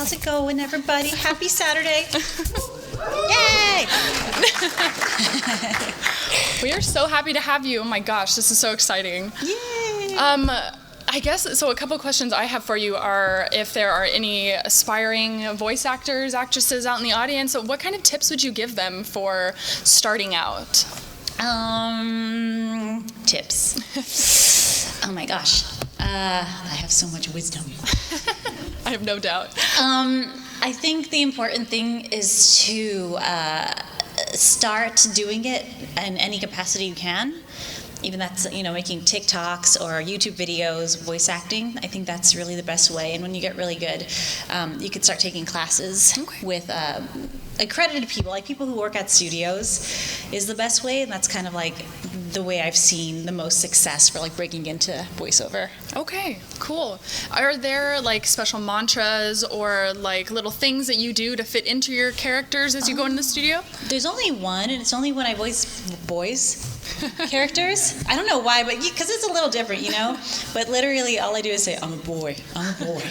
How's it going, everybody? Happy Saturday. Yay! We are so happy to have you. Oh my gosh, this is so exciting. Yay! I guess, so a couple of questions I have for you are if there are any aspiring voice actors, actresses out in the audience, what kind of tips would you give them for starting out? Tips. Oh my gosh. I have so much wisdom. I have no doubt. I think the important thing is to start doing it in any capacity you can. Even that's, making TikToks or YouTube videos, voice acting. I think that's really the best way. And when you get really good, you could start taking classes with accredited people, like people who work at studios is the best way. And that's kind of like the way I've seen the most success for like breaking into voiceover. Okay, cool. Are there like special mantras or like little things that you do to fit into your characters as you go into the studio? There's only one, and it's only when I voice boys characters. I don't know why, but because it's a little different, But literally, all I do is say, "I'm a boy. I'm a boy."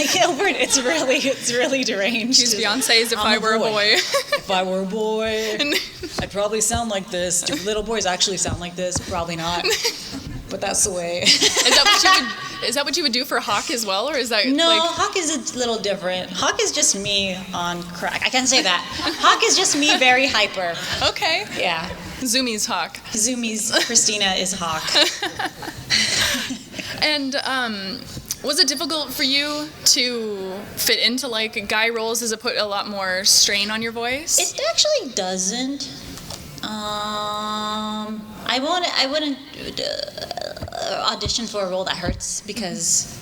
It's really deranged. She's Beyonce's "If I Were a Boy." If I were a boy, I'd probably sound like this. Do little boys actually sound like this? Probably not. But that's the way. Is that what you would do for Hawk as well, or is that no? Hawk is a little different. Hawk is just me on crack. I can't say that. Hawk is just me, very hyper. Okay. Yeah. Zoomies Hawk. Zoomies Cristina is Hawk. And was it difficult for you to fit into like guy roles? Does it put a lot more strain on your voice? It actually doesn't. I wouldn't audition for a role that hurts because,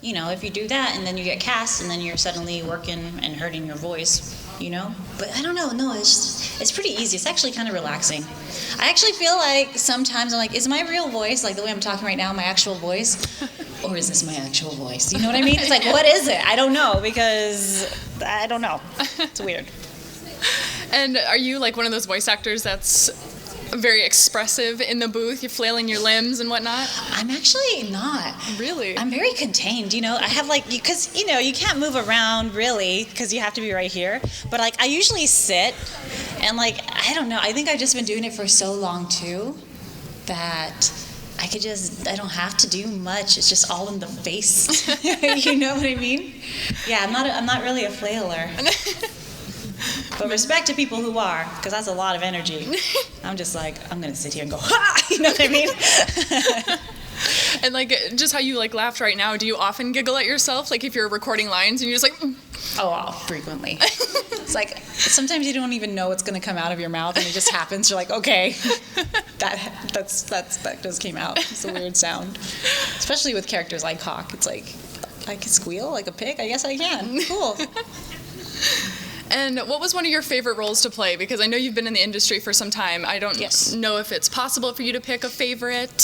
if you do that and then you get cast and then you're suddenly working and hurting your voice, But I don't know. No, it's pretty easy. It's actually kind of relaxing. I actually feel like sometimes I'm like, is my real voice, like the way I'm talking right now, my actual voice? Or is this my actual voice? You know what I mean? It's like, what is it? I don't know because I don't know. It's weird. And are you like one of those voice actors that's very expressive in the booth? You're flailing your limbs and whatnot? I'm actually not. Really? I'm very contained, I have because, you can't move around really because you have to be right here. But I usually sit and I don't know. I think I've just been doing it for so long too that I don't have to do much. It's just all in the face. You know what I mean? Yeah, I'm not really a flailer. But respect to people who are, because that's a lot of energy. I'm just like, I'm going to sit here and go, ha! You know what I mean? And just how you laughed right now, do you often giggle at yourself? Like if you're recording lines and you're just like... Oh, frequently. It's like, sometimes you don't even know what's going to come out of your mouth and it just happens. You're like, okay, that just came out. It's a weird sound. Especially with characters like Hawk. It's like, I can squeal like a pig? I guess I can. Cool. And what was one of your favorite roles to play? Because I know you've been in the industry for some time. I don't know if it's possible for you to pick a favorite.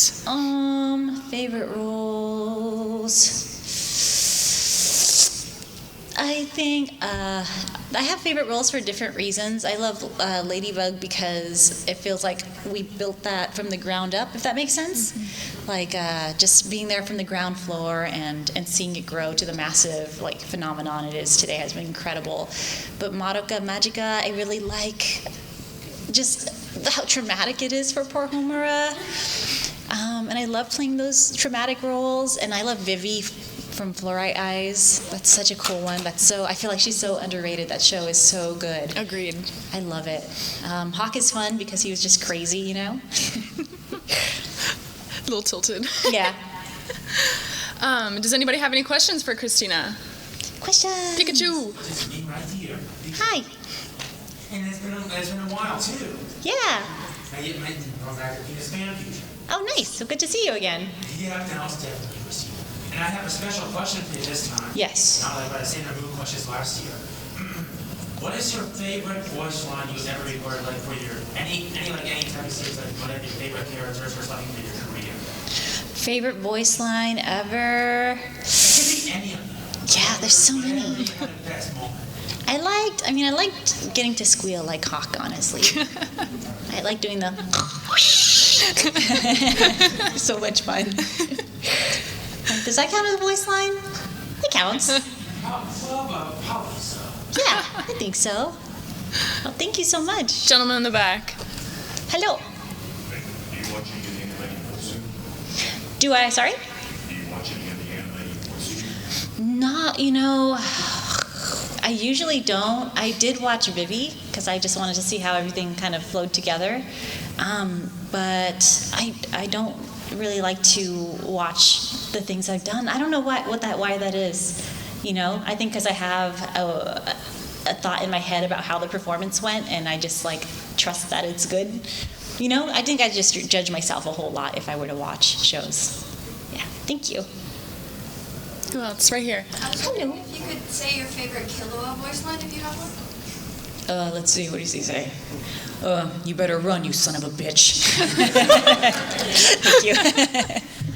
Favorite roles. I think I have favorite roles for different reasons. I love Ladybug because it feels like we built that from the ground up, if that makes sense. Mm-hmm. Just being there from the ground floor and seeing it grow to the massive phenomenon it is today has been incredible. But Madoka, Magica, I really like just how traumatic it is for poor Homura. And I love playing those traumatic roles. And I love Vivi from Fluorite Eyes. That's such a cool one. I feel like she's so underrated. That show is so good. Agreed. I love it. Hawk is fun because he was just crazy, A little tilted. Yeah. Does anybody have any questions for Cristina? Questions. Pikachu. Right here. Hi. And it's been a while too. Yeah. My back to Venus Fan Fusion. Oh, nice. So good to see you again. Yeah, that was definitely was you. And I have a special question for you this time. Yes. Not like I said I moved questions last year. What is your favorite voice line you've ever recorded, for your any type of series, whatever your favorite characters or something that you're reading? Favorite voice line ever? It could be any of them. Yeah, there's so many. Best moment. I liked getting to squeal like Hawk, honestly. I like doing the so much fun. Does that count as a voice line? It counts. Yeah, I think so. Well, thank you so much. Gentleman in the back. Hello. Do you watch any of the anime you voice? Do I? Sorry? Do you watch any of the anime you voice? Not, I usually don't. I did watch Vivi because I just wanted to see how everything kind of flowed together. But I don't really like to watch the things I've done. I don't know why that is. I think because I have a thought in my head about how the performance went, and I just trust that it's good. I think I just judge myself a whole lot if I were to watch shows. Yeah, thank you. Who else? Right here. I was wondering if you could say your favorite Killua voice line if you have one. Let's see, what does he say? You better run, you son of a bitch. Thank you.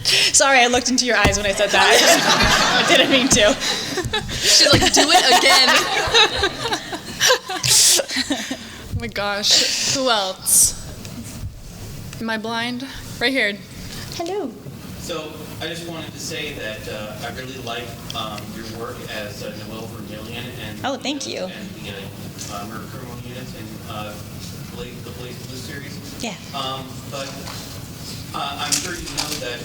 Sorry, I looked into your eyes when I said that. I didn't mean to. She's like, do it again. Oh my gosh. Who else? Am I blind? Right here. Hello. So I just wanted to say that I really like your work as Noel Vermillion and Oh, thank you. And the Murder Criminal Unit and the BlazBlue series. Yeah. But I'm sure you know that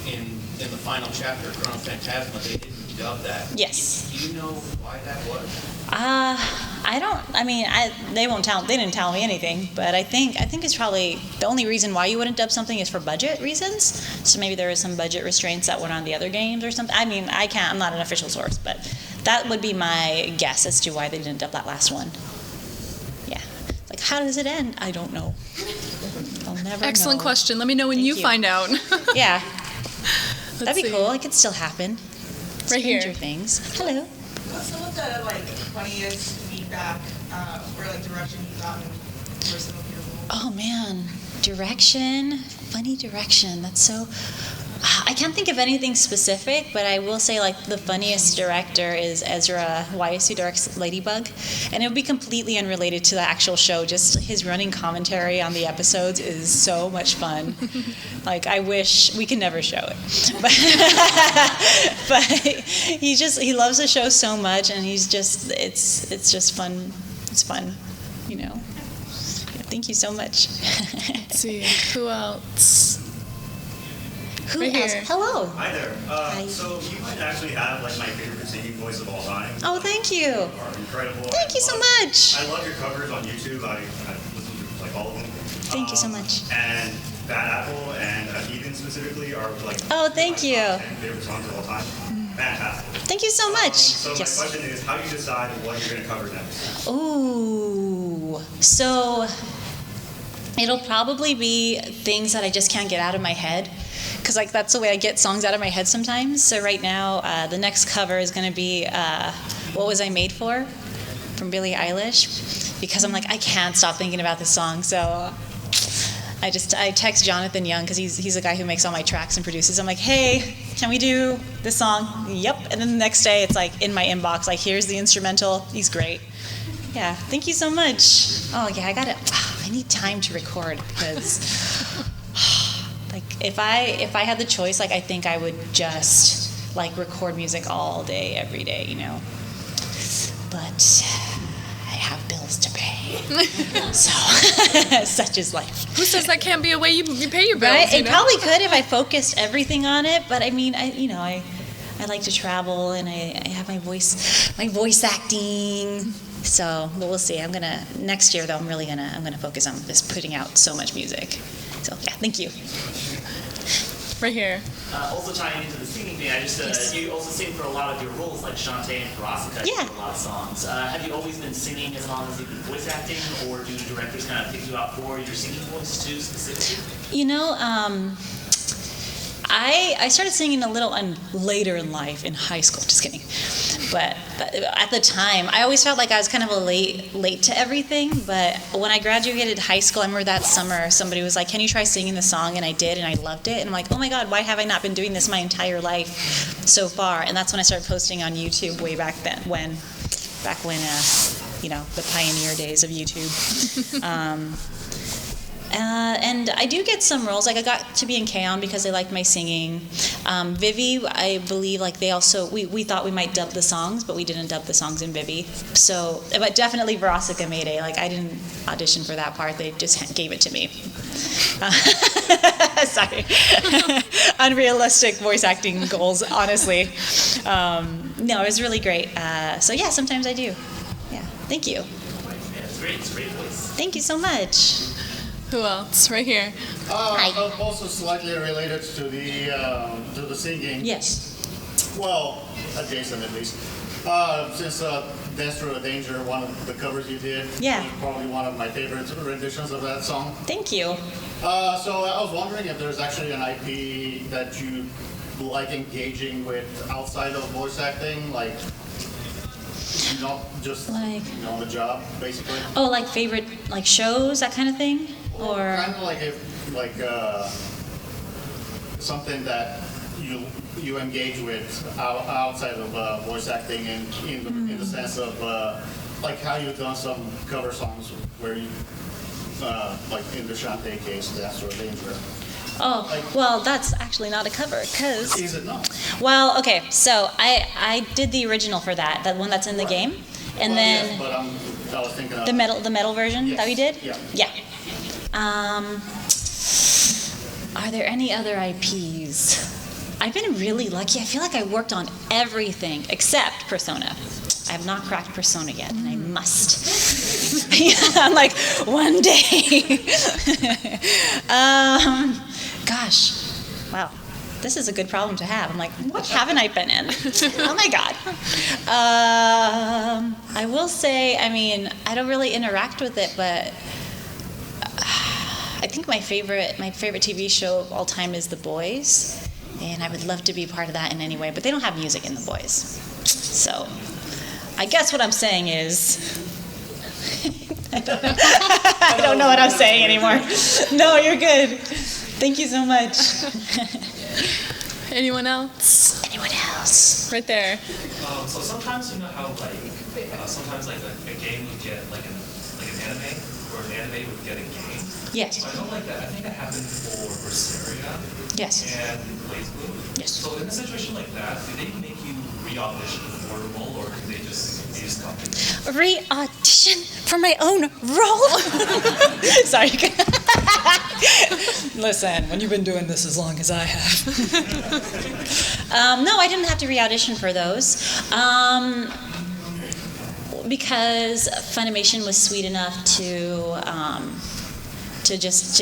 in the final chapter, Chrono Phantasma, they didn't dub that. Yes. Do you know why that was? I don't. I mean, they won't tell. They didn't tell me anything. But I think it's probably the only reason why you wouldn't dub something is for budget reasons. So maybe there was some budget restraints that went on the other games or something. I mean, I can't. I'm not an official source, but that would be my guess as to why they didn't dub that last one. Yeah. How does it end? I don't know. I'll never know. Excellent question. Let me know when Thank you find out. Yeah. Let's That'd be see. cool. It could still happen. Right here. Stranger things. Hello. What's some of the funniest feedback or direction you've gotten for some of your roles? Oh man, direction, funny direction. That's so. I can't think of anything specific, but I will say the funniest director is Ezra Weiss, who directs Ladybug, and it would be completely unrelated to the actual show. Just his running commentary on the episodes is so much fun. I wish we could never show it, but he loves the show so much, and it's just fun. It's fun, Yeah, thank you so much. Let's see. Who else? Who Right else? here. Hello. Hi there. Hi. So you might actually have my favorite singing voice of all time. Oh, thank you. You are incredible. Thank you so much. I love your covers on YouTube. I listen to all of them. Thank you so much. And Bad Apple and Heathen specifically are Oh, thank you. my top 10 favorite songs of all time. Fantastic. Thank you so much. So Yes. my question is, how do you decide what you're going to cover next? Ooh. So it'll probably be things that I just can't get out of my head. Because that's the way I get songs out of my head sometimes. So right now, the next cover is going to be What Was I Made For? From Billie Eilish. Because I'm I can't stop thinking about this song. So I text Jonathan Young, because he's the guy who makes all my tracks and produces. I'm hey, can we do this song? Yep. And then the next day, it's in my inbox, here's the instrumental. He's great. Yeah, thank you so much. Oh yeah, I need time to record, because if I had the choice, I think I would just record music all day, every day, But I have bills to pay, so such is life. Who says that can't be a way you pay your bills? Right? It probably could if I focused everything on it, but I like to travel, and I have my voice acting. So we'll see. Next year though. I'm gonna focus on just putting out so much music. So yeah, thank you. Right here. Also tying into the singing thing, Yes. you also sing for a lot of your roles, like Shantae and Karasaka, Yeah. you do a lot of songs. Have you always been singing as long as you've been voice acting, or do directors kind of pick you out for your singing voice too, specifically? I started singing a little later in life, in high school. Just kidding. But at the time, I always felt like I was kind of late to everything. But when I graduated high school, I remember that summer, somebody was like, "Can you try singing the song?" And I did, and I loved it. And I'm oh my God, why have I not been doing this my entire life so far? And that's when I started posting on YouTube way back then, back when the pioneer days of YouTube. And I do get some roles. Like I got to be in K-On! Because they liked my singing. Vivi, I believe, like they also, we thought we might dub the songs, but we didn't dub the songs in Vivi. So, but definitely Verosika Mayday. Like I didn't audition for that part. They just gave it to me. Sorry. Unrealistic voice acting goals, honestly. No, it was really great. So yeah, sometimes I do. Yeah, thank you. Yeah, it's great. It's a great voice. Thank you so much. Who else? Right here. Also slightly related to the singing. Yes. Well, adjacent at least. Since Dance Through a Danger, one of the covers you did, Yeah. was probably one of my favorite renditions of that song. Thank you. So I was wondering if there's actually an IP that you like engaging with outside of voice acting, like not just Like- on the job, basically. Oh, like favorite like shows, that kind of thing? Or Kind of like something that you engage with outside of voice acting, in the sense of like how you've done some cover songs where you like in the Shantae case, Dance Through a Danger. oh, well, that's actually not a cover, cause Is it not? well, okay, so I did the original for that, one that's in the game, and Well, then yes, but I was thinking of the metal version that we did. Yes, Yeah. Are there any other IPs? I've been really lucky. I feel like I worked on everything except Persona. I have not cracked Persona yet, and I must. I'm like, one day. Gosh, wow. This is a good problem to have. I'm like, what haven't I been in? Oh my God. I will say, I mean, I don't really interact with it, but I think my favorite TV show of all time is The Boys, and I would love to be part of that in any way, but they don't have music in The Boys. So I guess what I'm saying is, I don't know what I'm saying anymore. No, you're good. Thank you so much. Anyone else? Anyone else? Right there. So sometimes you know how sometimes like a game would get like an anime, or an anime would get a game. Yes. So I don't like that. I think that happened for Berseria Yes. and BlazBlue. Yes. So in a situation like that, do they make you re-audition for the role, or can they just stop it? Re-audition for my own role? Sorry. Listen, when you've been doing this as long as I have. No, I didn't have to re-audition for those. Because Funimation was sweet enough to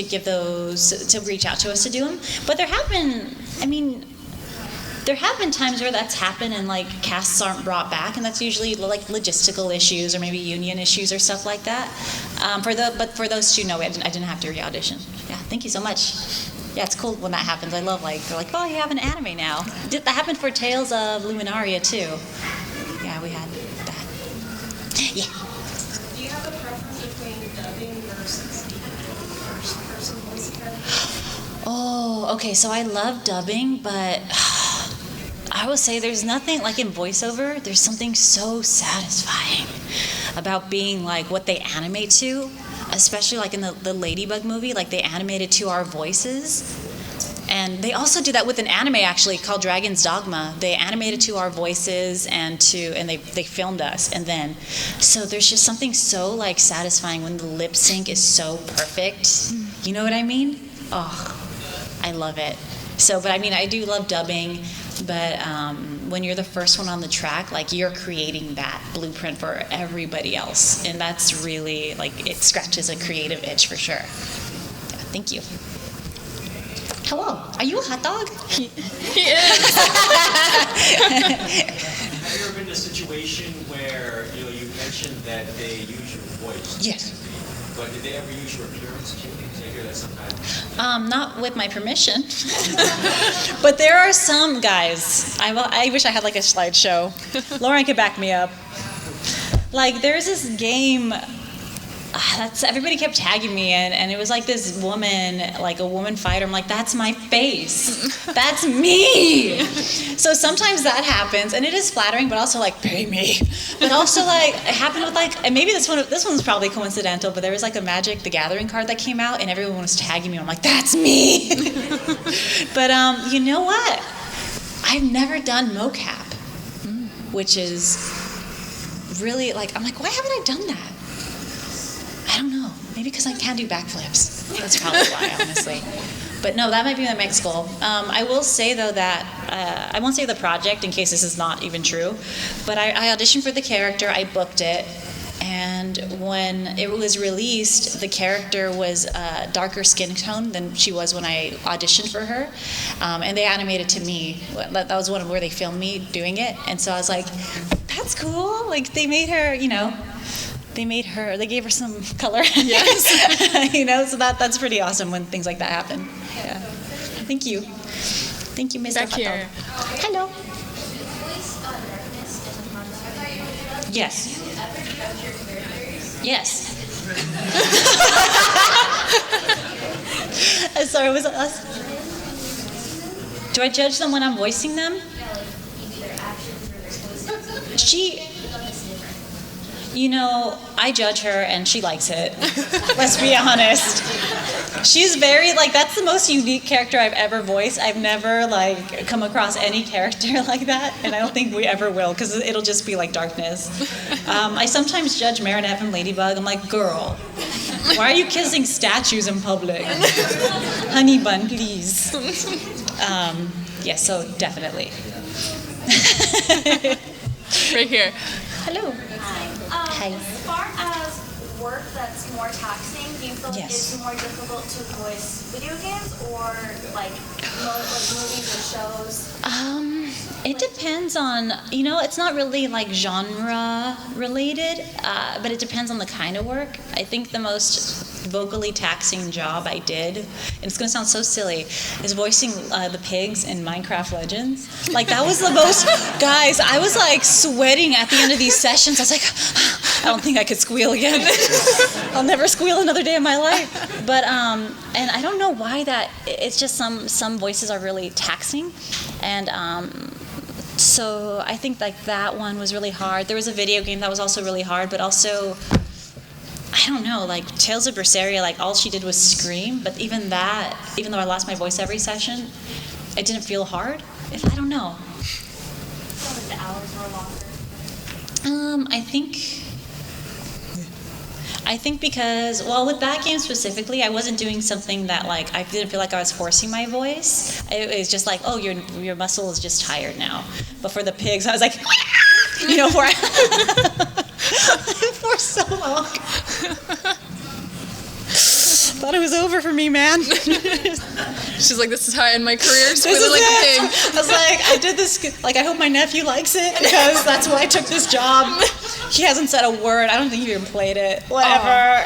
give those, to reach out to us to do them. But there have been times where that's happened and like casts aren't brought back, and that's usually like logistical issues or maybe union issues or stuff like that. But for those two, no, I didn't have to re-audition. Yeah, thank you so much. Yeah, it's cool when that happens. I love they're like, oh, you have an anime now. That happened for Tales of Luminaria too. Yeah, we had that. Yeah. Do you have a preference between dubbing versus first-person voice acting? Oh, okay, so I love dubbing, but I will say there's nothing, like in voiceover, there's something so satisfying about being like what they animate to, especially like in the Ladybug movie, like they animated to our voices. And they also do that with an anime actually called Dragon's Dogma. They animated to our voices and they filmed us, and then so there's just something so like satisfying when the lip sync is so perfect. You know what I mean? Oh, I love it. So, but I mean, I do love dubbing, but when you're the first one on the track, like you're creating that blueprint for everybody else, and that's really like it scratches a creative itch for sure. Yeah, thank you. Hello, are you a hot dog? He is. Have you ever been in a situation where you mentioned that they use your voice? Yes. But did they ever use your appearance too? Because I hear that sometimes. Not with my permission. But there are some guys. I wish I had like a slideshow. Lauren could back me up. Like there's this game. everybody kept tagging me, and it was like this woman, like a woman fighter. I'm like, that's my face. That's me. So sometimes that happens, and it is flattering, but also like, pay me. But also like, it happened with like, and maybe this one's probably coincidental, but there was like a Magic the Gathering card that came out, and everyone was tagging me. I'm like, that's me. But you know what? I've never done mocap, which is really like, I'm like, why haven't I done that? I don't know. Maybe because I can't do backflips. That's probably why, honestly. But no, that might be my next goal. I will say, though, that I won't say the project in case this is not even true, but I auditioned for the character, I booked it, and when it was released, the character was a darker skin tone than she was when I auditioned for her, and they animated to me. That was one of where they filmed me doing it, and so I was like, that's cool. Like, they made her, they gave her some color. Yes. So that's pretty awesome when things like that happen. Yeah. Thank you. Thank you, Ms. Back here. Hello. Yes. Yes. Sorry, was it us? Do I judge them when I'm voicing them? I judge her and she likes it. Let's be honest. She's very, that's the most unique character I've ever voiced. I've never, come across any character like that, and I don't think we ever will, because it'll just be like darkness. I sometimes judge Marinette from Ladybug. I'm like, girl, why are you kissing statues in public? Honey bun, please. So definitely. Right here. Hello. Hi. As far as work that's more taxing, do you feel like it's more difficult to voice video games or movies or shows? It depends on, it's not really genre related, but it depends on the kind of work. I think the most vocally taxing job I did, and it's going to sound so silly, is voicing the pigs in Minecraft Legends. That was the most, guys, I was sweating at the end of these sessions. I was like, I don't think I could squeal again. I'll never squeal another day in my life. But, and I don't know why that, it's just some voices are really taxing. And so I think that one was really hard. There was a video game that was also really hard, but also, I don't know, Tales of Berseria, all she did was scream, but even though I lost my voice every session, it didn't feel hard. I don't know. So the hours were longer? I think because, with that game specifically, I wasn't doing something that I didn't feel like I was forcing my voice. It was just your muscle is just tired now. But for the pigs, I was like, for so long. Thought it was over for me, man. She's like, this is how I end my career, squealing like a pig. I was like, I did this, I hope my nephew likes it, because that's why I took this job. He hasn't said a word. I don't think he even played it. Whatever.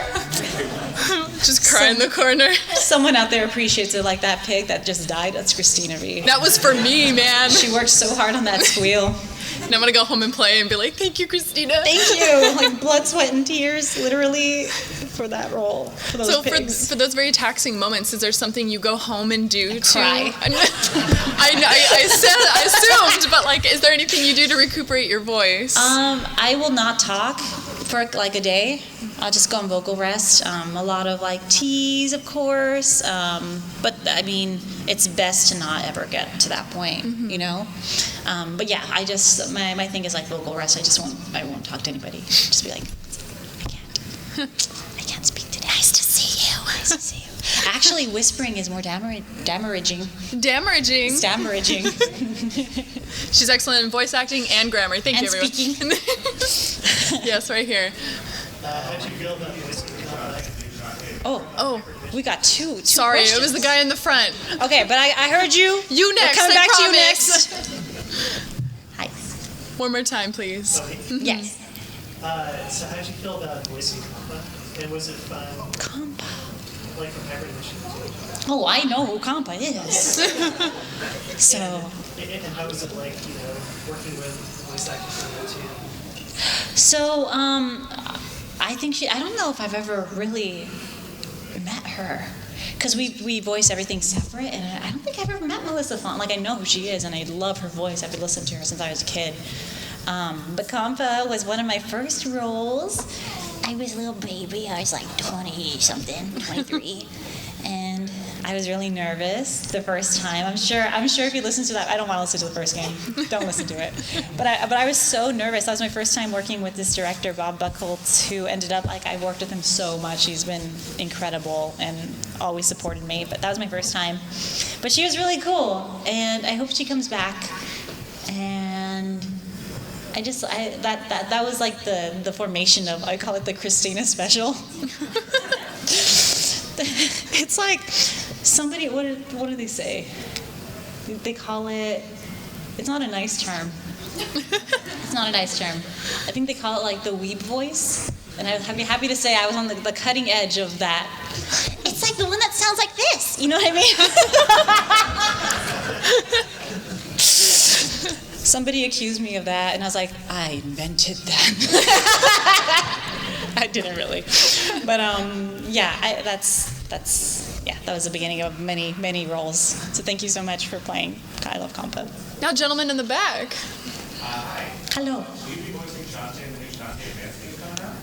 Just cry in the corner. Someone out there appreciates it, like that pig that just died. That's Cristina Vee. That was for me, man. She worked so hard on that squeal. And I'm going to go home and play and be like, thank you, Cristina. Thank you. Blood, sweat, and tears, literally, for that role. For those pigs. For those very taxing moments, is there something you go home and do to... Cry. I assumed, but is there anything you do to recuperate your voice? I will not talk for a day. I'll just go on vocal rest. A lot of teas, of course. But I mean, it's best to not ever get to that point, But yeah, I just my thing is vocal rest. I won't talk to anybody. Just be like, I can't speak today. Nice to see you. Nice to see you. Actually, whispering is more damaging. Stammaging. She's excellent in voice acting and grammar. Thank you, everyone. Speaking. Yes, right here. How'd you feel about voicing Compa? Oh, we got two Sorry, questions. it was the guy in the front. Okay, but I heard you. You next. Coming back promise. to you next. Hi. One more time, please. Yes. So how'd you feel about voicing Compa? And was it fun? Compa. From Hyperdimension? Oh, I know who Compa is. So. And how was it working with voice actors from that too? So, I think I don't know if I've ever really met her. Because we voice everything separate, and I don't think I've ever met Melissa Font. Like, I know who she is, and I love her voice. I've been listening to her since I was a kid. But Compa was one of my first roles. I was a little baby. I was like 20-something, 23. And I was really nervous the first time. I'm sure if you listen to that, I don't want to listen to the first game. Don't listen to it. But I was so nervous. That was my first time working with this director, Bob Buchholz, who ended up, like, I worked with him so much. He's been incredible and always supported me. But that was my first time. But she was really cool, and I hope she comes back. And that was like the formation of, I call it the Cristina special. It's like somebody, what do they say? They call it, it's not a nice term. It's not a nice term. I think they call it like the weeb voice. And I'd be happy to say I was on the cutting edge of that. It's like the one that sounds like this. You know what I mean? Somebody accused me of that, and I was like, I invented that. I didn't really. But yeah, that was the beginning of many, many roles. So thank you so much for playing I Love Compa. Now, gentlemen in the back. Hi. Hello. Will you be voicing Shantae in the new Shantae Advance game coming out?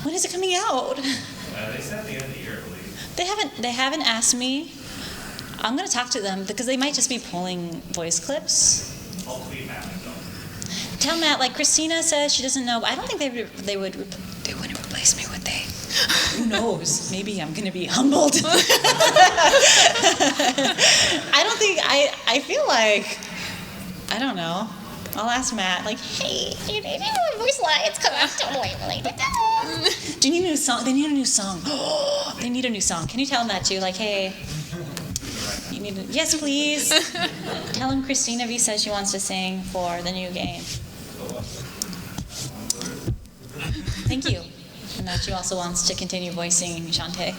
When is it coming out? They said at the end of the year, I believe. They haven't asked me. I'm gonna talk to them because they might just be pulling voice clips. Hopefully Matt will. Tell Matt, like Cristina says, she doesn't know. But I don't think they wouldn't replace me, would they? Who knows? Maybe I'm gonna be humbled. I don't think. I feel like, I don't know. I'll ask Matt, like, hey, you need a voice line. It's coming out totally. Do you need a new song? They need a new song. They need a new song. Can you tell them that too? Like, hey, you need a, yes, please. Tell them Cristina Vee says she wants to sing for the new game. Thank you. And that she also wants to continue voicing Shantae.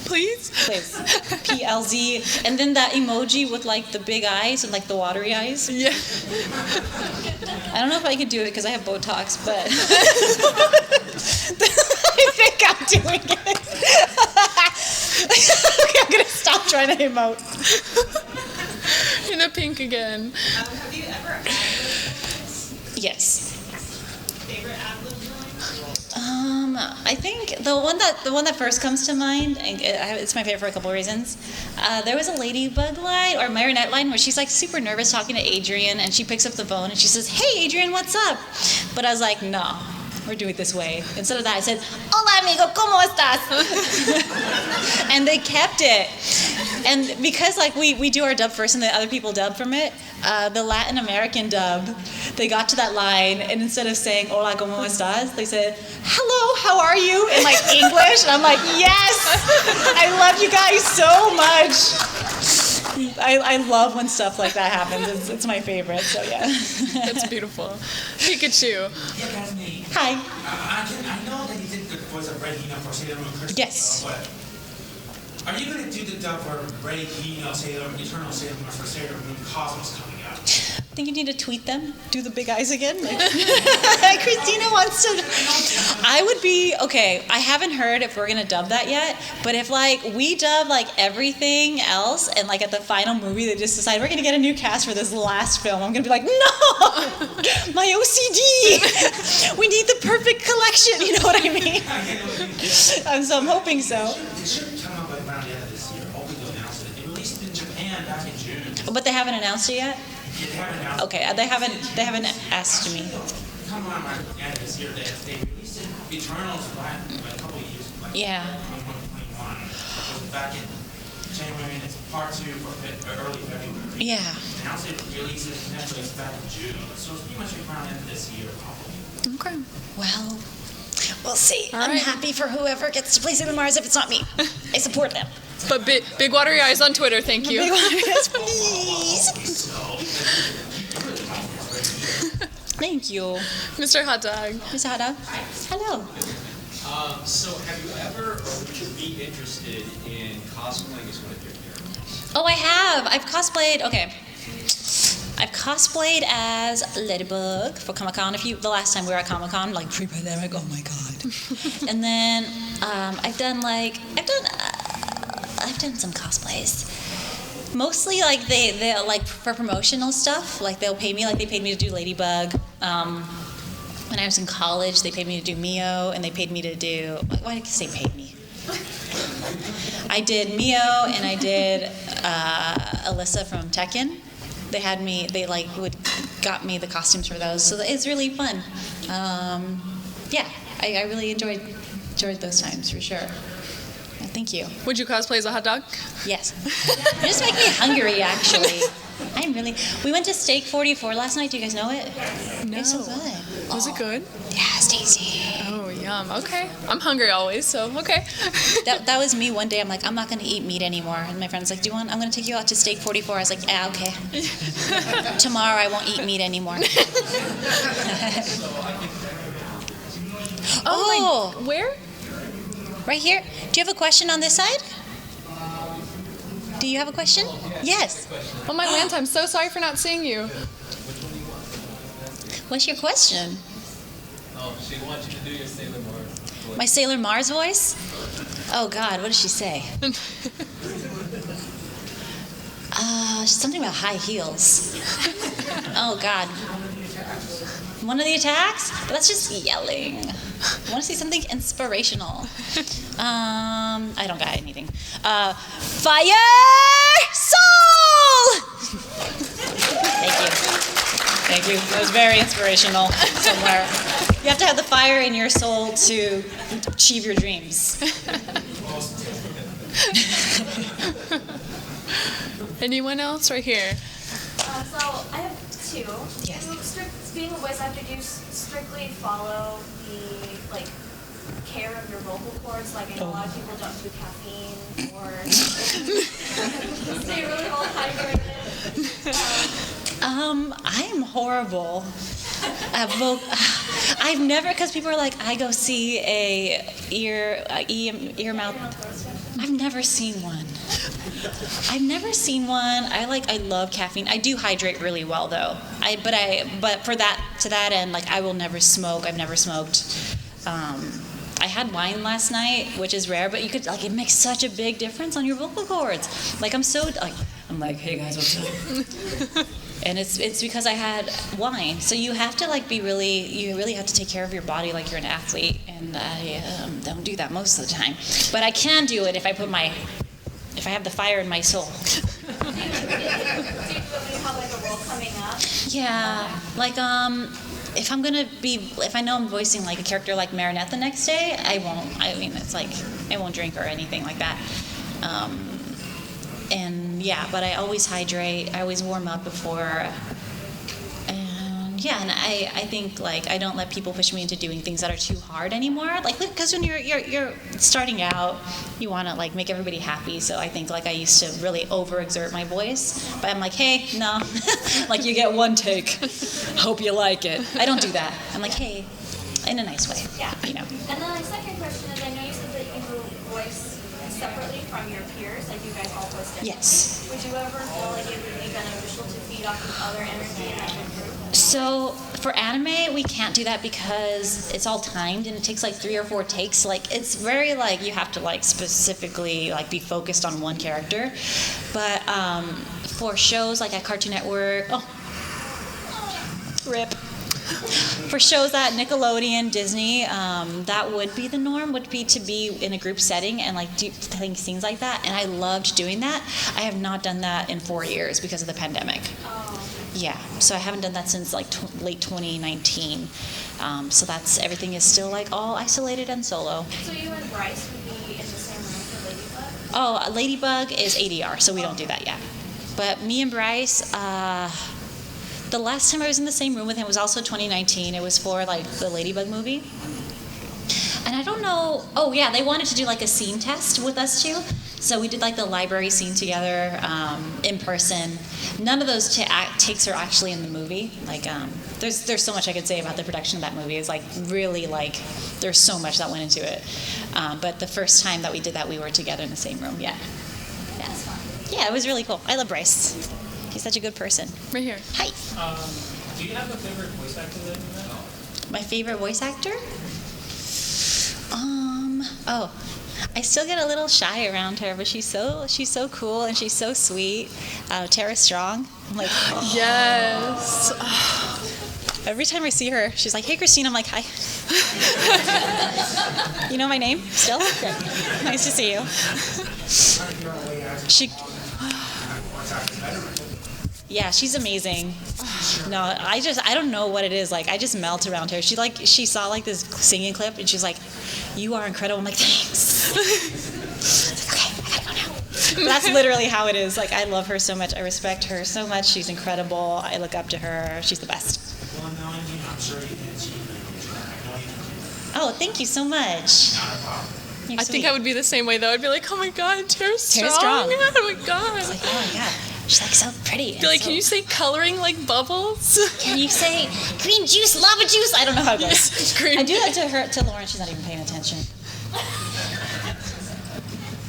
Please? Please. PLZ. And then that emoji with like the big eyes and like the watery eyes. Yeah. I don't know if I could do it because I have Botox, but I think I'm doing it. Okay, I'm going to stop trying to emote. In a pink again. Have you ever ad-libbed? Yes. Favorite ad-lib line? I think the one that first comes to mind, and it's my favorite for a couple of reasons. There was a ladybug line or Marinette line where she's like super nervous talking to Adrian, and she picks up the phone and she says, "Hey, Adrian, what's up?" But I was like, no, we're doing it this way. Instead of that, I said, "Hola, amigo, ¿cómo estás?" And they kept it. And because like we do our dub first and the other people dub from it, the Latin American dub, they got to that line, and instead of saying "Hola, ¿cómo estás?" they said, "Hello, how are you?" in like English, and I'm like, yes, I love you guys so much. I love when stuff like that happens. It's my favorite. So yeah. That's beautiful. Pikachu. Yeah, that's me. Hi. I know that you did the voice of Red Hino for Sailor Moon Crystal. Yes. But are you going to do the dub for Red Hino, Eternal Sailor Moon for Sailor Moon Cosmos coming out? I think you need to tweet them. Do the big eyes again. Christina wants to. I would be okay. I haven't heard if we're gonna dub that yet. But if like we dub like everything else, and like at the final movie they just decide we're gonna get a new cast for this last film, I'm gonna be like, no, my OCD. We need the perfect collection. You know what I mean? So I'm hoping so. It should come out around the end of this year. Hoping to announce it. It released in Japan back in June. But they haven't announced it yet. They haven't announced Okay, they haven't asked me. Come on, right at the end of this year. They released it Eternals a couple of years ago. Yeah. 2021. It was back in January, and it's part 2 for early February. Yeah. Now they released it Netflix back in June. So it's pretty much around the end of this year, probably. Okay. Well, we'll see. All I'm right. happy for whoever gets to play Sailor Mars if it's not me. I support them. But big watery eyes on Twitter, thank you. Big watery eyes, please. Thank you. Mr. Hot Dog. Mr. Hot Dog. Hello. So have you ever, or would you be interested in cosplaying as one of your characters? Oh, I have. I've cosplayed. Okay. I've cosplayed as Ladybug for Comic-Con. The last time we were at Comic-Con, like pre-pandemic, oh my god. And then I've done some cosplays. Mostly like they like for promotional stuff. Like they'll pay me, like they paid me to do Ladybug. When I was in college, they paid me to do Mio, and they paid me to do. Why did I say paid me? I did Mio, and I did Alyssa from Tekken. They had me. They got me the costumes for those, so it's really fun. Yeah, I really enjoyed those times for sure. Thank you. Would you cosplay as a hot dog? Yes. You just make me hungry, actually. We went to Steak 44 last night. Do you guys know it? No. It's so good. Was it good? Yeah, it's tasty. Oh, yum. Okay. I'm hungry always, so okay. That was me one day. I'm like, I'm not going to eat meat anymore. And my friend's like, I'm going to take you out to Steak 44. I was like, yeah, okay. Tomorrow I won't eat meat anymore. Oh, where? Right here. Do you have a question on this side? Do you have a question? Yes. Oh, my Lanta, I'm so sorry for not seeing you. What's your question? Oh, she wants you to do your Sailor Mars voice. My Sailor Mars voice? Oh, God, what does she say? Something about high heels. Oh, God. One of the attacks? But that's just yelling. I want to see something inspirational. I don't got anything. Fire Soul! Thank you. That was very inspirational somewhere. You have to have the fire in your soul to achieve your dreams. Anyone else right here? So I have two. Yes. Being a voice actor, do you strictly follow the care of your vocal cords? Like I know a lot of people don't do caffeine or stay really well hydrated. I'm horrible at I've never, because people are like, I go see a ear mouth. I've never seen one. I love caffeine. I do hydrate really well though. But to that end, I will never smoke. I've never smoked. I had wine last night, which is rare, but you could it makes such a big difference on your vocal cords. I'm like, hey guys, what's up? And it's because I had wine. So you have to you really have to take care of your body like you're an athlete, and I don't do that most of the time. But I can do it if I have the fire in my soul. Do you have a role coming up? Yeah, if I know I'm voicing a character like Marinette the next day, I won't. I mean, it's I won't drink or anything like that. But I always hydrate. I always warm up before. And I think I don't let people push me into doing things that are too hard anymore. Because when you're starting out, you want to make everybody happy. So I think I used to really overexert my voice. But I'm like, hey, no, you get one take. Hope you like it. I don't do that. I'm like, hey, in a nice way. Yeah. You know. And then my second question is, I know you said that you voice separately from your peers, you guys all voice differently. Yes. Would you ever feel like it would be beneficial to feed off of other energy and improve? So for anime, we can't do that because it's all timed and it takes 3 or 4 takes. It's very you have to specifically be focused on one character. But for shows at Cartoon Network, rip. For shows at Nickelodeon, Disney, that would be the norm, would be to be in a group setting and do scenes like that. And I loved doing that. I have not done that in 4 years because of the pandemic. Yeah, so I haven't done that since late 2019. So everything is still all isolated and solo. So you and Bryce would be in the same room for Ladybug? Oh, Ladybug is ADR, so we don't do that yet. But me and Bryce, the last time I was in the same room with him was also 2019. It was for the Ladybug movie. And I don't know, they wanted to do a scene test with us too. So we did the library scene together in person. None of those takes are actually in the movie. There's so much I could say about the production of that movie. It's really there's so much that went into it. But the first time that we did that, we were together in the same room. Yeah. Yeah, it was really cool. I love Bryce. such a good person. Right here. Hi. Do you have a favorite voice actor that you know? My favorite voice actor? I still get a little shy around her, but she's so cool and she's so sweet. Tara Strong. I'm like, oh. Yes. Every time I see her, she's like, "Hey, Christine." I'm like, "Hi." You know my name still? Great. Nice to see you. Yeah, she's amazing. No, I don't know what it is. Like, I just melt around her. She saw like this singing clip and she's like, "You are incredible." I'm like, "Thanks." Okay, I gotta go now. But that's literally how it is. Like, I love her so much. I respect her so much. She's incredible. I look up to her. She's the best. Well, knowing you, I'm sure you can achieve it. Oh, thank you so much. I think I would be the same way though. I'd be like, "Oh my God, Tara Strong." Strong. Oh my God. It's like, oh my God. She's like so pretty. Be like, "Can you say coloring like bubbles?" Can you say green juice, lava juice? I don't know how it goes. Green. I do that to Lauren. She's not even paying attention.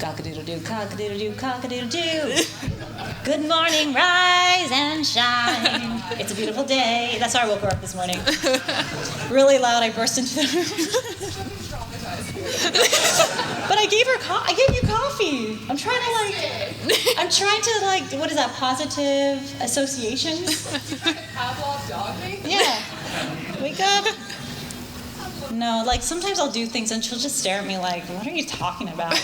Cock-a-doodle-doo, cock-a-doodle-doo, cock-a-doodle-doo. Good morning, rise and shine. It's a beautiful day. That's how I woke her up this morning. Really loud, I burst into the room. But I gave you coffee. I'm trying to what is that, positive associations? Pavlov dog thing? Yeah. Wake up. No, like sometimes I'll do things and she'll just stare at me like, "What are you talking about?"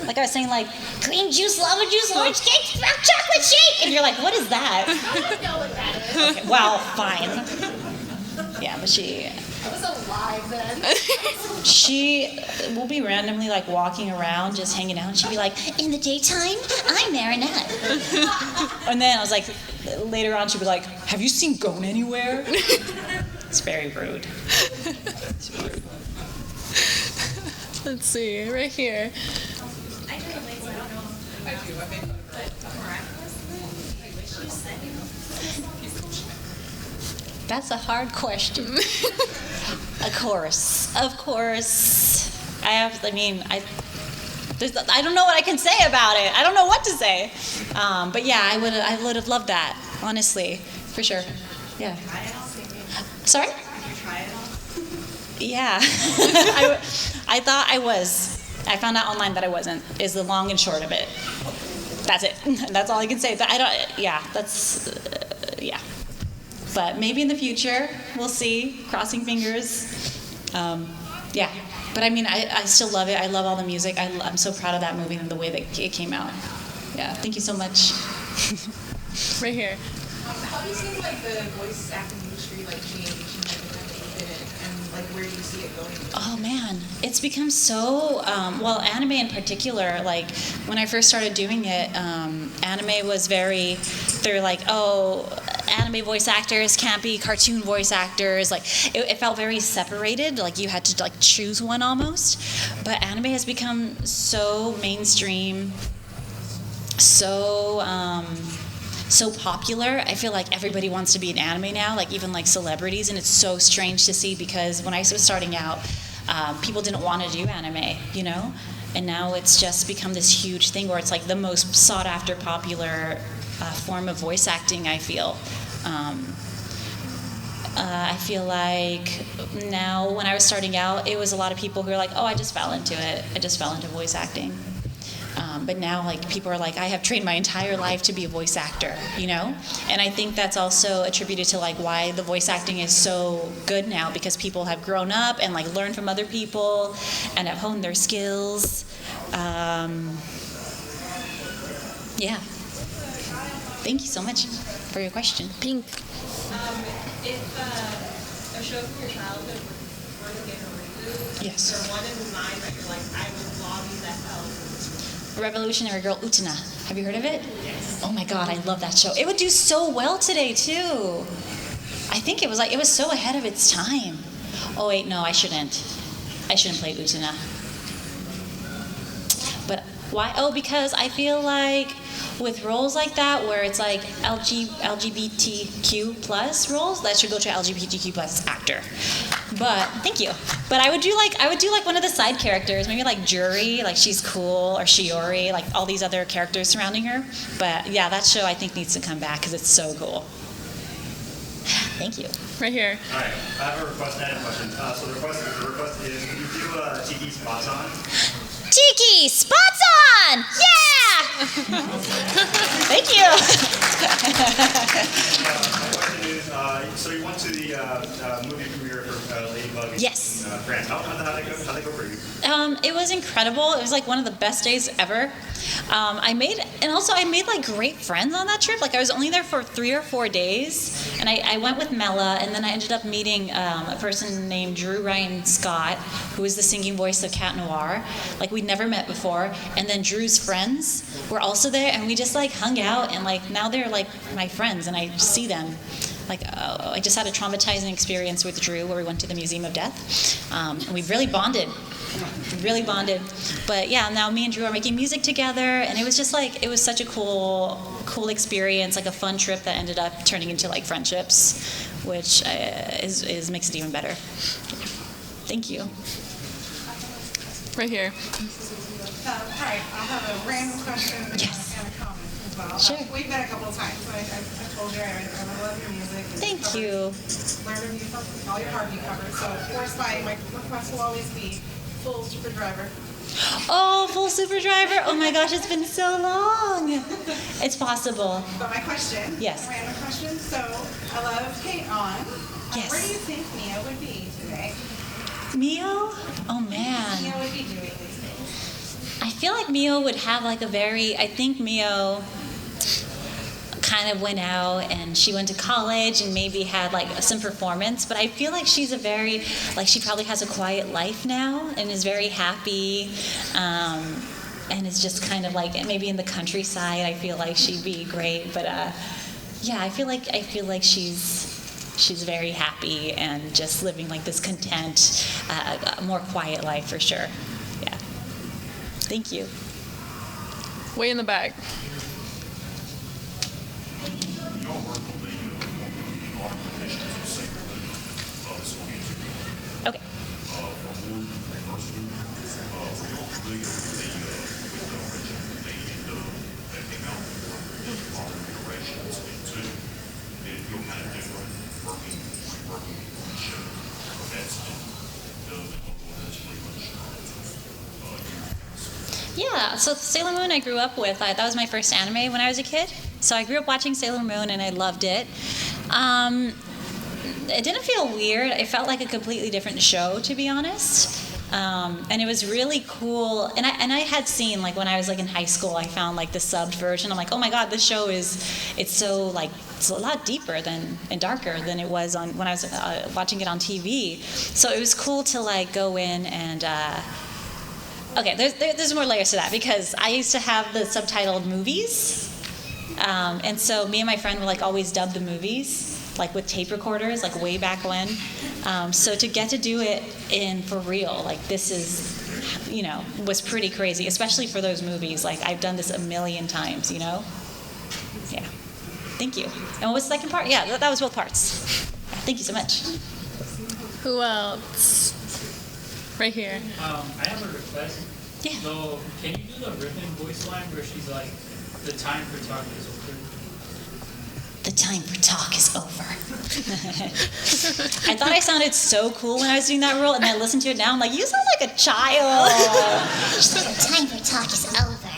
Like I was saying, like, green juice, lava juice, orange cake, milk chocolate shake. And you're like, "What is that?" I don't know what that is. Okay, well, fine. Yeah, but I was alive then. she will be randomly like walking around, just hanging out, and she'll be like, "In the daytime, I'm Marinette." And then I was like, later on, she'll be like, "Have you seen Gon anywhere?" It's very rude. It's rude. Let's see, right here. I do relate, so I don't know. I do, but miraculously, I wish you said That's a hard question. Of course. I don't know what I can say about it. I don't know what to say. But yeah, I would have loved that, honestly, for sure. Yeah. Sorry? Yeah. I thought I was. I found out online that I wasn't, is the long and short of it. That's it. That's all I can say. But yeah. But maybe in the future, we'll see. Crossing fingers. Yeah. But I mean, I still love it. I love all the music. I'm so proud of that movie and the way that it came out. Yeah. Thank you so much. Right here. How do you see like the voice acting industry like change and like the time that you've been in, and like where do you see it going? Oh man, it's become so, anime in particular, like when I first started doing it, anime was they're like, oh, anime voice actors can't be cartoon voice actors. Like it felt very separated, like you had to like choose one almost. But anime has become so mainstream, so popular. I feel like everybody wants to be in anime now, like even like celebrities, and it's so strange to see because when I was starting out, people didn't want to do anime, you know? And now it's just become this huge thing where it's like the most sought after popular form of voice acting, I feel. I feel like now when I was starting out, it was a lot of people who were like, oh, I just fell into it. I just fell into voice acting. But now, like, people are like, I have trained my entire life to be a voice actor, you know? And I think that's also attributed to, like, why the voice acting is so good now, because people have grown up and, like, learned from other people and have honed their skills. Yeah. Thank you so much for your question. Pink. If a show from your childhood were to get a reboot, Yes. is there one in mind that you're like, I would lobby the hell? Revolutionary Girl Utena. Have you heard of it? Yes. Oh my God, I love that show. It would do so well today too. I think it was so ahead of its time. Oh wait, no, I shouldn't play Utena. But Why? Oh, because I feel like with roles like that, where it's like LGBTQ plus roles, that should go to LGBTQ plus actor. But thank you. But I would do like one of the side characters, maybe like Juri, like she's cool, or Shiori, like all these other characters surrounding her. But yeah, that show I think needs to come back because it's so cool. Thank you. Right here. All right, I have a request and a question. So the request is, can you do Tiki Spots On? Tiki spots on! Yeah! Thank you. My question is, so you went to the movie premiere for Ladybug Yes. in France. How'd that go for you? It was incredible. It was like one of the best days ever. I made like great friends on that trip. Like I was only there for 3 or 4 days, and I went with Mela, and then I ended up meeting a person named Drew Ryan Scott, who is the singing voice of Cat Noir. Like we'd never met before, and then Drew's friends were also there, and we just like hung out, and like now they're like my friends, and I see them. Like, I just had a traumatizing experience with Drew where we went to the Museum of Death, and we really bonded. But yeah, now me and Drew are making music together, and it was just like, it was such a cool experience, like a fun trip that ended up turning into like friendships, which makes it even better. Thank you. Right here. Hi, I have a random question and a comment as well. Sure. We've met a couple of times, so I told you I love your music. Thank you. Learned of you from all your Harvey covers. So, of course, my request will always be full Super Driver. Oh, full Super Driver. Oh my gosh, it's been so long. It's possible. But my question, yes. Random question. So, I love Kate on. Yes. Where do you think Mia would be today? Mio? Oh man. Mia would be doing these things. I feel like Mio would have like I think Mio kind of went out and she went to college and maybe had like some performance, but I feel like she's she probably has a quiet life now and is very happy, and is just kind of like maybe in the countryside. I feel like she'd be great, but yeah, I feel like she's very happy and just living like this content, more quiet life for sure. Yeah. Thank you. Way in the back. Okay. Yeah, so Sailor Moon I grew up with. That was my first anime when I was a kid. So I grew up watching Sailor Moon and I loved it. It didn't feel weird. It felt like a completely different show, to be honest. And it was really cool. And I had seen, like, when I was like in high school, I found like the subbed version. I'm like, oh my god, this show it's a lot deeper and darker than it was when I was watching it on TV. So it was cool to like go in and. Okay, there's more layers to that because I used to have the subtitled movies, and so me and my friend would like always dub the movies like with tape recorders, like way back when. So to get to do it for real, like this was pretty crazy, especially for those movies. Like I've done this a million times, Yeah. Thank you. And what was the second part? Yeah, that was both parts. Thank you so much. Who else? Right here. I have a request. Yeah. So, can you do the ribbon voice line where she's like, the time for talking is over? The time for talk is over. I thought I sounded so cool when I was doing that role, and then I listened to it now, I'm like, you sound like a child. She's like, the time for talk is over.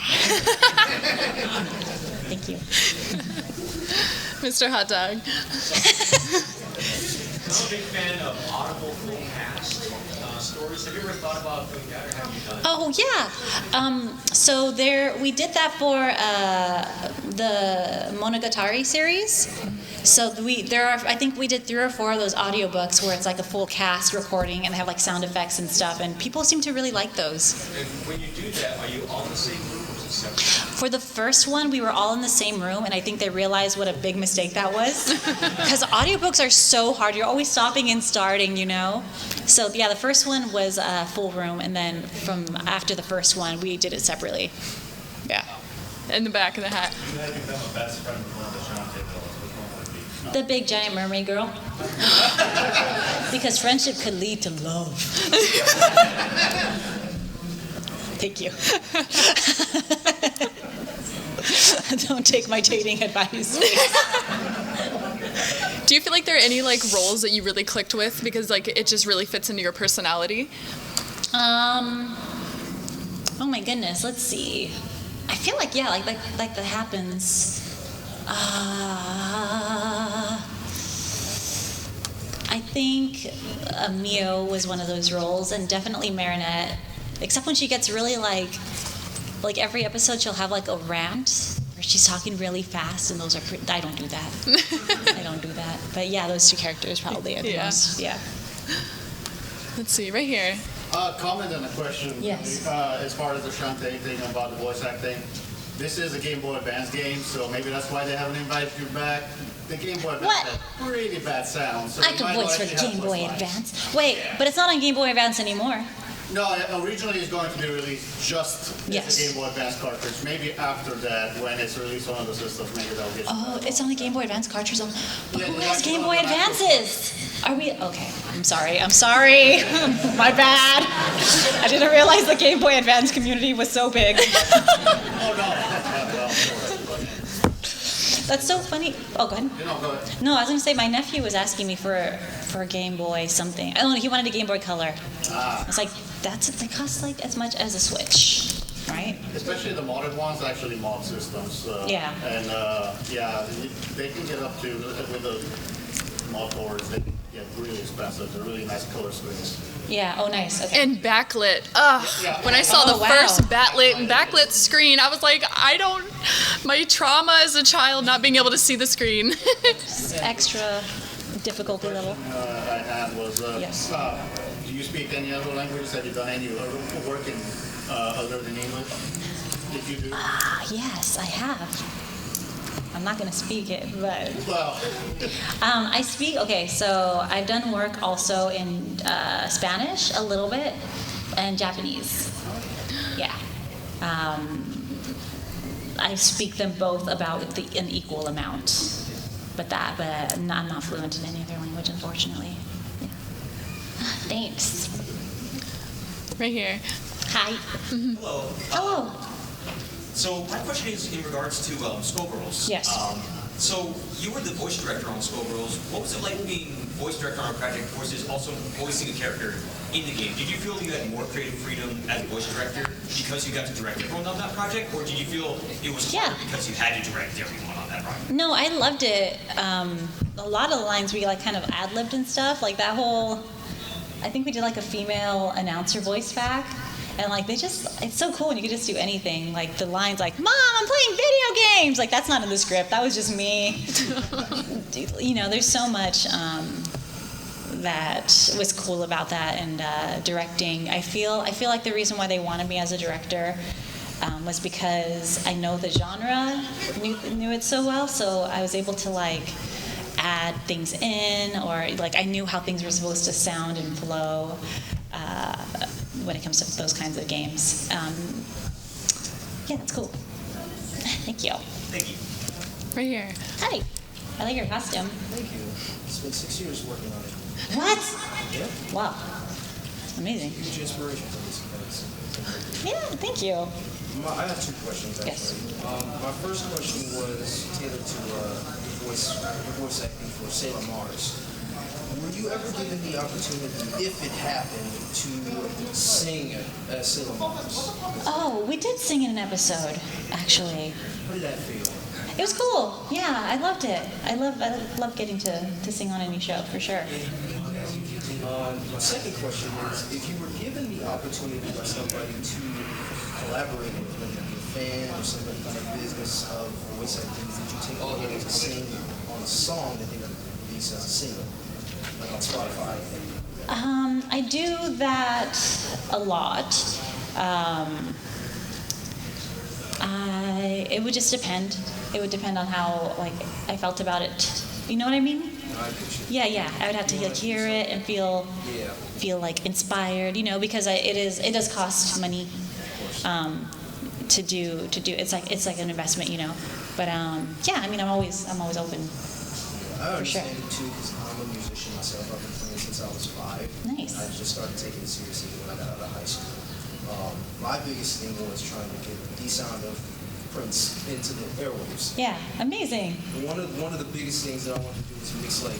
Thank you. Mr. Hot Dog. I'm a big fan of Audible full cast stories. Have you ever thought about doing that, or have you done it? Oh yeah. So we did that for the Monogatari series. So I think we did 3 or 4 of those audiobooks where it's like a full cast recording and they have like sound effects and stuff, and people seem to really like those. And when you do that, are you all in the same room, or is it For the first one, we were all in the same room, and I think they realized what a big mistake that was. Because audiobooks are so hard. You're always stopping and starting, you know? So, yeah, the first one was a full room, and then from after the first one, we did it separately. Yeah. In the back of the hat. You had become a best friend with one of the Shantae girls. Which one would be? The big giant mermaid girl. Because friendship could lead to love. Thank you. Don't take my dating advice. Do you feel like there are any like roles that you really clicked with because like it just really fits into your personality? Oh my goodness, let's see. I feel like yeah, like that happens. I think Mio was one of those roles, and definitely Marinette. Except when she gets really like every episode she'll have like a rant where she's talking really fast, and those are I don't do that. I don't do that. But yeah, those two characters probably are the most. Yeah. Let's see, right here. Comment on the question. Yes. As far as the Shantae thing about the voice acting, this is a Game Boy Advance game, so maybe that's why they haven't invited you back. The Game Boy Advance had really bad sound. So I could voice for Game Boy Advance. Wait, but it's not on Game Boy Advance anymore. No, originally it's going to be released just as a Game Boy Advance cartridge. Maybe after that, when it's released on other systems, maybe that'll get. Oh, it's on the Game Boy Advance cartridge. But who has Game Boy Advances? Are we okay? I'm sorry. My bad. I didn't realize the Game Boy Advance community was so big. Oh no. That's so funny. Oh, go ahead. No, go ahead. No, I was going to say my nephew was asking me for a Game Boy something. Oh, he wanted a Game Boy Color. I was like, they cost like as much as a Switch, right? Especially the modded ones, actually mod systems. Yeah. And they can get up to with the mod boards. They can get really expensive. They're really nice color screens. Yeah. Oh, nice. Okay. And backlit. When I saw the first backlit screen, I was like, my trauma as a child not being able to see the screen. Extra difficulty level. I had was, yes. Do you speak any other languages? Have you done any work in other than English? Did you do? Yes, I have. I'm not going to speak it, but well, I speak. Okay, so I've done work also in Spanish a little bit and Japanese. Yeah, I speak them both about an equal amount, but I'm not fluent in any other language, unfortunately. Yeah. Thanks. Right here. Hi. Hello. Hello. So my question is in regards to Skullgirls. Yes. So you were the voice director on Skullgirls. What was it like being voice director on a project versus also voicing a character in the game? Did you feel you had more creative freedom as a voice director because you got to direct everyone on that project, or did you feel it was harder because you had to direct everyone on that project? No, I loved it. A lot of the lines we like kind of ad-libbed and stuff, like that whole. I think we did like a female announcer voice back. And like it's so cool when you can just do anything. Like the lines like, "Mom, I'm playing video games." Like that's not in the script. That was just me. You know, there's so much that was cool about that and directing. I feel like the reason why they wanted me as a director was because I know the genre, knew it so well. So I was able to like add things in, or like I knew how things were supposed to sound and flow. When it comes to those kinds of games. Yeah, that's cool. Thank you. Thank you. Right here. Hi. I like your costume. Thank you. Spent 6 years working on it. What? Yeah. Wow. Amazing. Huge inspiration for this event. Yeah, thank you. I have two questions, actually. Yes. My first question was tailored to voice acting for Sailor Mars. Were you ever given the opportunity, if it happened, to sing as Sailor Mars? Oh, we did sing in an episode, actually. How did that feel? It was cool. Yeah, I loved it. I love getting to sing on any show, for sure. My second question is, if you were given the opportunity by somebody to collaborate with, whether it be a fan or somebody in the business of voice acting, did you take the opportunity to sing on a song that they would release as a single? Like on Spotify. I do that a lot. It would just depend. It would depend on how like I felt about it. You know what I mean? Yeah. I would have to like hear it and feel like inspired. You know, because it does cost money to do. It's like an investment. You know, but yeah. I mean, I'm always open. I understand it too, because I'm a musician myself. I've been playing since I was 5. Nice. I just started taking it seriously when I got out of high school. My biggest thing was trying to get the sound of Prince into the airwaves. Yeah, amazing. One of the biggest things that I wanted to do was mix like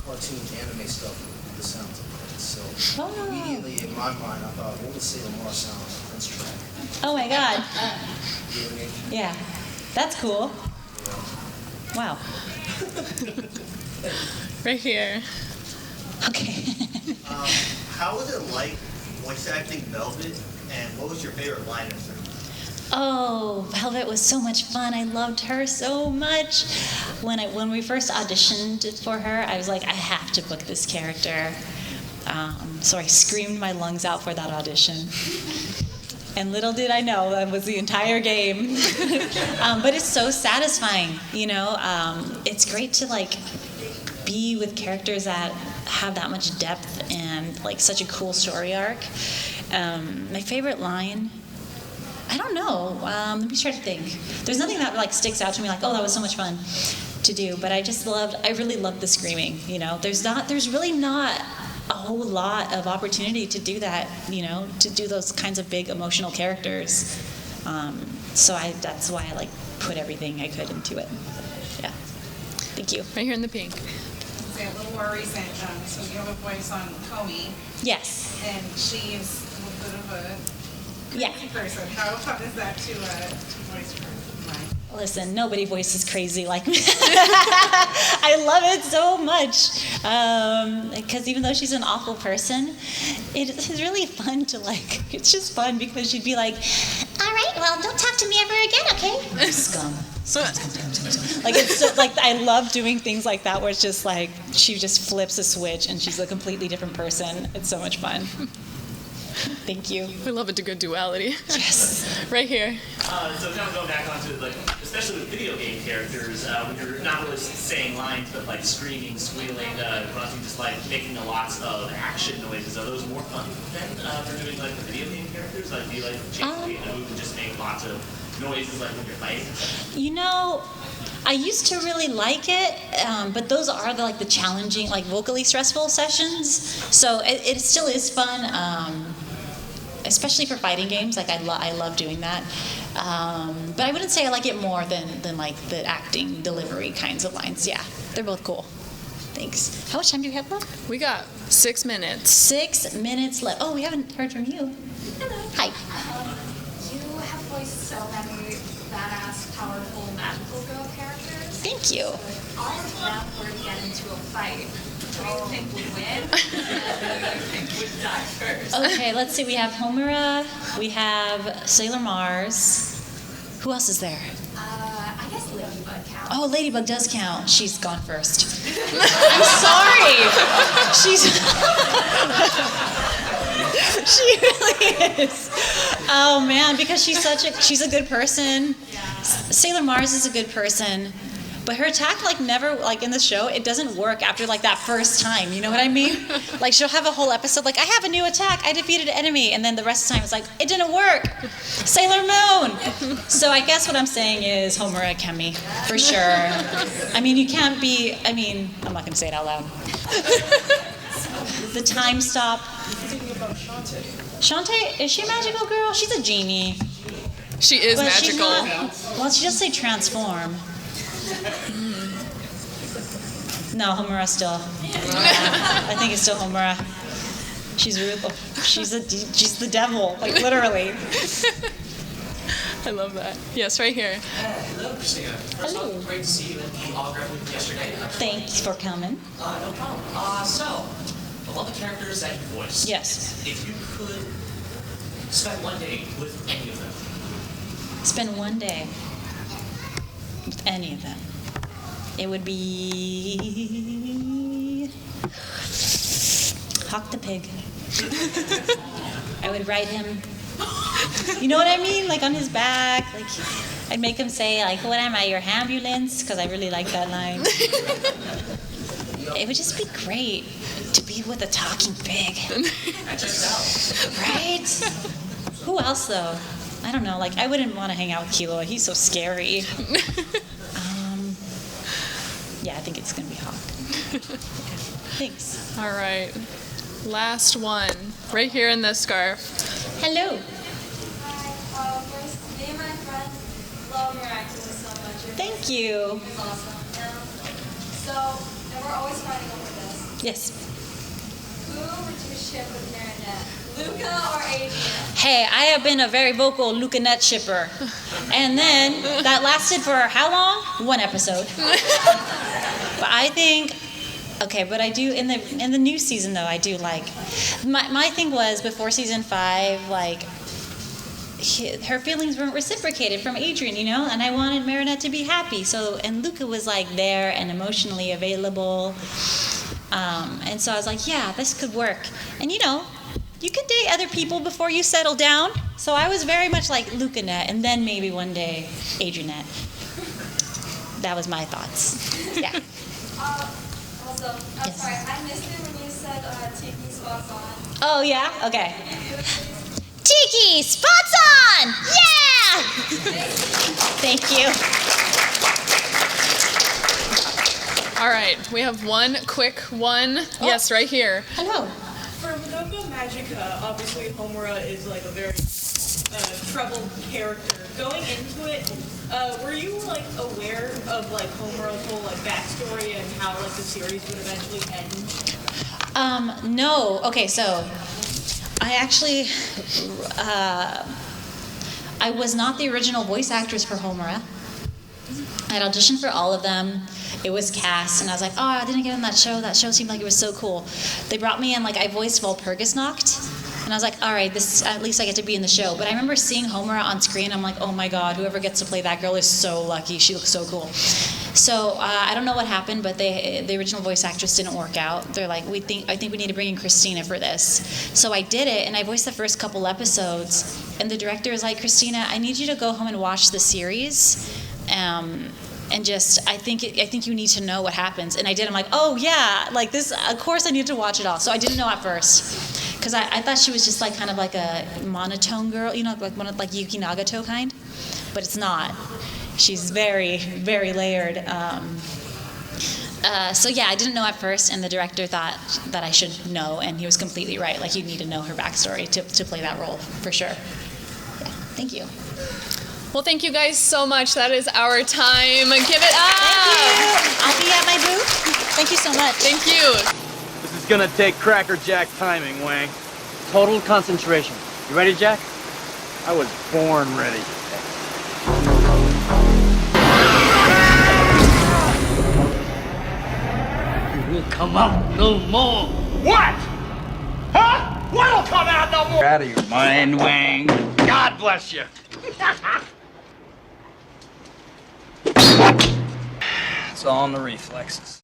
cartoon anime stuff with the sounds of Prince. So immediately in my mind, I thought, what would Sailor Mars sound on a Prince track? Oh my God. You know what I mean? Yeah, that's cool. Wow. Right here. Okay. How was it like voice acting Velvet, and what was your favorite line of her? Oh, Velvet was so much fun. I loved her so much. When we first auditioned for her, I was like, I have to book this character. So I screamed my lungs out for that audition. And little did I know that was the entire game. But it's so satisfying, you know. It's great to like be with characters that have that much depth and like such a cool story arc. My favorite line, I don't know. Let me try to think. There's nothing that like sticks out to me like, oh, that was so much fun to do. But I really loved the screaming. You know, there's really not a whole lot of opportunity to do that, you know, to do those kinds of big emotional characters. So that's why I like put everything I could into it. Yeah. Thank you. Right here in the pink. Say a little more recent. So you have a voice on Komi. Yes. And she's a little bit of a crazy person. How fun is that to voice her? Listen, nobody voices crazy like me. I love it so much. Because even though she's an awful person, it is really fun to like, it's just fun because she'd be like, all right, well, don't talk to me ever again, okay? Scum. Like, it's so, like, I love doing things like that where it's just like, she just flips a switch and she's a completely different person. It's so much fun. Thank you. We love a good duality. Yes. Right here. So kind of going back onto like, especially with video game characters, when you're not really saying lines, but like screaming, squealing, grunting, just like making lots of action noises. Are those more fun than for doing like the video game characters? Like, do you like change the move and just make lots of noises like when you're fighting? You know, I used to really like it, but those are the challenging, like vocally stressful sessions. So it still is fun, especially for fighting games. Like I love doing that. But I wouldn't say I like it more than like the acting delivery kinds of lines. Yeah, they're both cool. Thanks. How much time do we have left? We got 6 minutes. 6 minutes left. Oh, we haven't heard from you. Hello. Hi. You have voiced so many badass, powerful, magical girl characters. Thank you. So if all of them were to get into a fight, who do you think would win? And who do you think would die first? Okay, let's see. We have Homura. We have Sailor Mars. Who else is there? I guess Ladybug counts. Oh, Ladybug does count. She's gone first. I'm sorry. She really is. Oh man, because she's a good person. Sailor Mars is a good person, but her attack never in the show, it doesn't work after that first time. You know what I mean? Like she'll have a whole episode like I have a new attack, I defeated an enemy, and then the rest of the time it's like it didn't work. Sailor Moon. So I guess what I'm saying is Homura Akemi for sure. I mean you can't be. I mean I'm not gonna say it out loud. The time stop. Thinking about Shantae. Shantae, is she a magical girl? She's a genie. She is But magical. she's not, well, she does say transform. No, Homura still. I think it's still Homura. She's the devil, literally. I love that. Yes, right here. Hello, Cristina. First of all, great to see you at the autograph booth yesterday. Thanks for coming. No problem. So, of all the characters that you voiced, Yes. if you could spend one day with any of them, Spend one day with any of them. It would be Hawk the Pig. I would write him You know what I mean? Like on his back. Like I'd make him say like, "What am I, your ambulance?" Because I really like that line. It would just be great to be with a talking pig. Right? Who else though? I don't know. Like I wouldn't want to hang out with Killua. He's so scary. Yeah, I think it's gonna be Hawk. Thanks. All right. Last one. Right here in this scarf. Hello. Hi, first, me and my friends love your acting so much. Your Thank you. It's awesome. And we're always fighting over this. Yes. Who would you ship with Marinette? Luca or Adrian? Hey, I have been a very vocal Lucanette shipper. And then that lasted for how long? 1 episode. But I think, okay, but I do, in the new season though, I do like, my thing was before season 5, like, her feelings weren't reciprocated from Adrian, you know, and I wanted Marinette to be happy. So, and Luca was like there and emotionally available. And so I was like, yeah, this could work. And you know, you can date other people before you settle down. So I was very much like Lucanette, and then maybe one day Adrianette. That was my thoughts. Yeah. Also, I'm sorry, I missed it when you said Tiki spots on. Oh yeah? Okay. Tiki, spots on! Yeah! Thank you. All right, we have one quick one. Oh. Yes, right here. Hello. For Madoka Magica, obviously Homura is like a very troubled character. Going into it, were you like aware of like Homura's whole like backstory and how like the series would eventually end? No. Okay, so I actually, I was not the original voice actress for Homura. I had auditioned for all of them. It was cast, and I was like, oh, I didn't get on that show. That show seemed like it was so cool. They brought me in, like, I voiced Walpurgisnacht, and I was like, all right, this at least I get to be in the show. But I remember seeing Homura on screen. I'm like, oh my God, whoever gets to play that girl is so lucky. She looks so cool. So I don't know what happened, but the original voice actress didn't work out. They're like, I think we need to bring in Cristina for this. So I did it, and I voiced the first couple episodes. And the director was like, Cristina, I need you to go home and watch the series. And just, I think you need to know what happens. And I did. I'm like, oh yeah, like this. Of course, I need to watch it all. So I didn't know at first, because I thought she was just like kind of like a monotone girl, you know, like one of like Yuki Nagato kind. But it's not. She's very, very layered. So yeah, I didn't know at first, and the director thought that I should know, and he was completely right. Like you need to know her backstory to play that role for sure. Yeah. Thank you. Well, thank you guys so much. That is our time. Give it up. Thank you. I'll be at my booth. Thank you so much. Thank you. This is gonna take Cracker Jack timing, Wang. Total concentration. You ready, Jack? I was born ready. You will come out no more. What? Huh? What'll come out no more? You're out of your mind, Wang. God bless you. It's all in the reflexes.